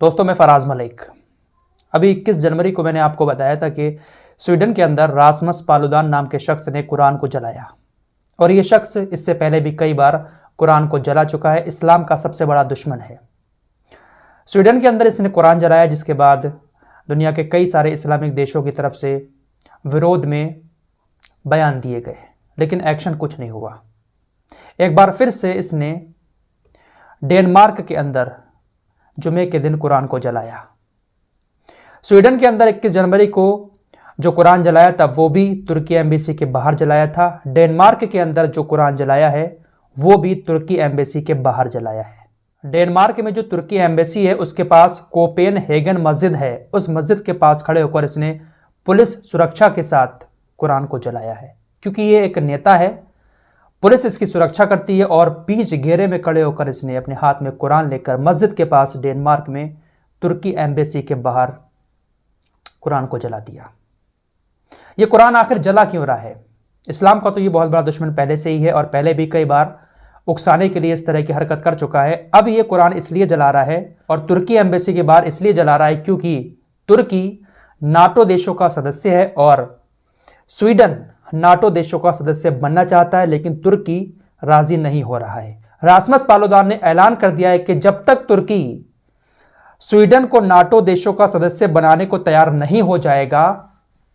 दोस्तों, मैं फराज मलिक। अभी 21 जनवरी को मैंने आपको बताया था कि स्वीडन के अंदर रासमस पालुदान नाम के शख्स ने कुरान को जलाया और ये शख्स इससे पहले भी कई बार कुरान को जला चुका है। इस्लाम का सबसे बड़ा दुश्मन है। स्वीडन के अंदर इसने कुरान जलाया, जिसके बाद दुनिया के कई सारे इस्लामिक देशों की तरफ से विरोध में बयान दिए गए, लेकिन एक्शन कुछ नहीं हुआ। एक बार फिर से इसने डेनमार्क के अंदर जुमे के दिन कुरान को जलाया। स्वीडन के अंदर 21 जनवरी को जो कुरान जलाया था वो भी तुर्की एम्बेसी के बाहर जलाया था। डेनमार्क के अंदर जो कुरान जलाया है वो भी तुर्की एम्बेसी के बाहर जलाया है। डेनमार्क में जो तुर्की एम्बेसी है उसके पास कोपेनहेगन मस्जिद है। उस मस्जिद के पास खड़े होकर इसने पुलिस सुरक्षा के साथ कुरान को जलाया है, क्योंकि ये एक नेता है। पुलिस इसकी सुरक्षा करती है और बीच घेरे में खड़े होकर इसने अपने हाथ में कुरान लेकर मस्जिद के पास डेनमार्क में तुर्की एम्बेसी के बाहर कुरान को जला दिया। ये कुरान आखिर जला क्यों रहा है? इस्लाम का तो ये बहुत बड़ा दुश्मन पहले से ही है और पहले भी कई बार उकसाने के लिए इस तरह की हरकत कर चुका है। अब ये कुरान इसलिए जला रहा है और तुर्की एम्बेसी के बाहर इसलिए जला रहा है क्योंकि तुर्की नाटो देशों का सदस्य है और स्वीडन नाटो देशों का सदस्य बनना चाहता है, लेकिन तुर्की राजी नहीं हो रहा है। रासमस पालुदान ने ऐलान कर दिया है कि जब तक तुर्की स्वीडन को नाटो देशों का सदस्य बनाने को तैयार नहीं हो जाएगा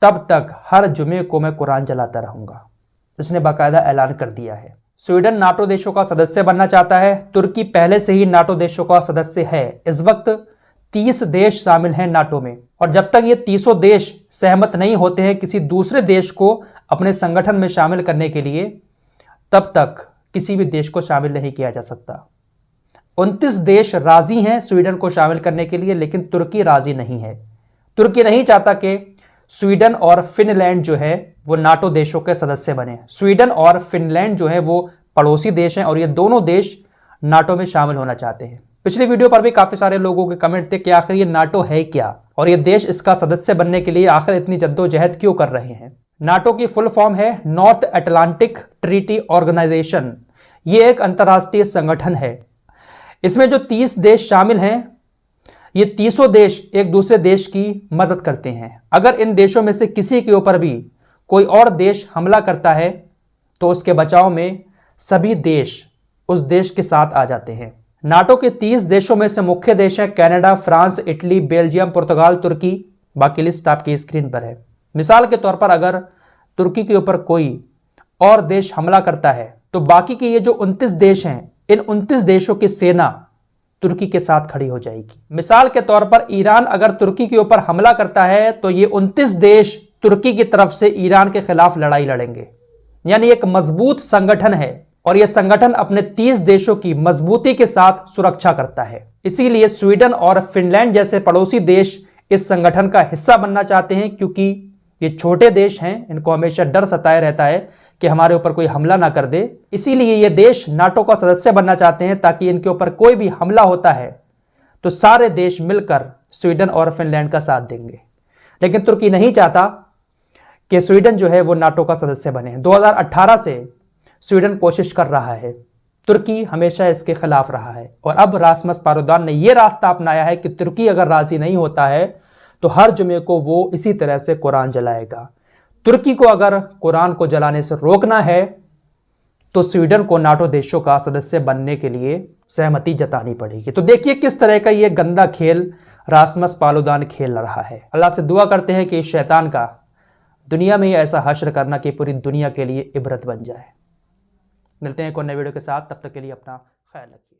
तब तक हर जुमे को मैं कुरान जलाता रहूंगा। इसने बाकायदा ऐलान कर दिया है। स्वीडन नाटो देशों का सदस्य बनना चाहता है। तुर्की पहले से ही नाटो देशों का सदस्य है। इस वक्त 30 देश शामिल हैं नाटो में, और जब तक ये 30 देश सहमत नहीं होते हैं किसी दूसरे देश को अपने संगठन में शामिल करने के लिए, तब तक किसी भी देश को शामिल नहीं किया जा सकता। 29 देश राजी हैं स्वीडन को शामिल करने के लिए, लेकिन तुर्की राजी नहीं है। तुर्की नहीं चाहता कि स्वीडन और फिनलैंड जो है वो नाटो देशों के सदस्य बने। स्वीडन और फिनलैंड जो है वो पड़ोसी देश हैं और ये दोनों देश नाटो में शामिल होना चाहते हैं। पिछली वीडियो पर भी काफी सारे लोगों के कमेंट थे कि आखिर ये नाटो है क्या और ये देश इसका सदस्य बनने के लिए आखिर इतनी जद्दोजहद क्यों कर रहे हैं। नाटो की फुल फॉर्म है नॉर्थ अटलांटिक ट्रीटी ऑर्गेनाइजेशन। ये एक अंतर्राष्ट्रीय संगठन है। इसमें जो 30 देश शामिल हैं, ये 30 देश एक दूसरे देश की मदद करते हैं। अगर इन देशों में से किसी के ऊपर भी कोई और देश हमला करता है तो उसके बचाव में सभी देश उस देश के साथ आ जाते हैं। नाटो के 30 देशों में से मुख्य देश हैं कनाडा, फ्रांस, इटली, बेल्जियम, पुर्तगाल, तुर्की। बाकी लिस्ट आपकी स्क्रीन पर है। मिसाल के तौर पर अगर तुर्की के ऊपर कोई और देश हमला करता है तो बाकी के ये जो 29 देश हैं, इन 29 देशों की सेना तुर्की के साथ खड़ी हो जाएगी। मिसाल के तौर पर ईरान अगर तुर्की के ऊपर हमला करता है तो ये 29 देश तुर्की की तरफ से ईरान के खिलाफ लड़ाई लड़ेंगे। यानी एक मजबूत संगठन है और यह संगठन अपने 30 देशों की मजबूती के साथ सुरक्षा करता है। इसीलिए स्वीडन और फिनलैंड जैसे पड़ोसी देश इस संगठन का हिस्सा बनना चाहते हैं, क्योंकि ये छोटे देश हैं, इनको हमेशा डर सताए रहता है कि हमारे ऊपर कोई हमला ना कर दे। इसीलिए ये देश नाटो का सदस्य बनना चाहते हैं ताकि इनके ऊपर कोई भी हमला होता है तो सारे देश मिलकर स्वीडन और फिनलैंड का साथ देंगे। लेकिन तुर्की नहीं चाहता कि स्वीडन जो है वो नाटो का सदस्य बने। 2018 से स्वीडन कोशिश कर रहा है, तुर्की हमेशा इसके खिलाफ रहा है और अब रासमस पालुदान ने यह रास्ता अपनाया है कि तुर्की अगर राजी नहीं होता है तो हर जुमे को वो इसी तरह से कुरान जलाएगा। तुर्की को अगर कुरान को जलाने से रोकना है तो स्वीडन को नाटो देशों का सदस्य बनने के लिए सहमति जतानी पड़ेगी। तो देखिए किस तरह का ये गंदा खेल रासमस पालुदान खेल रहा है। अल्लाह से दुआ करते हैं कि इस शैतान का दुनिया में ही ऐसा हश्र करना कि पूरी दुनिया के लिए इबरत बन जाए। मिलते हैं एक और नए वीडियो के साथ, तब तक के लिए अपना ख्याल रखिए।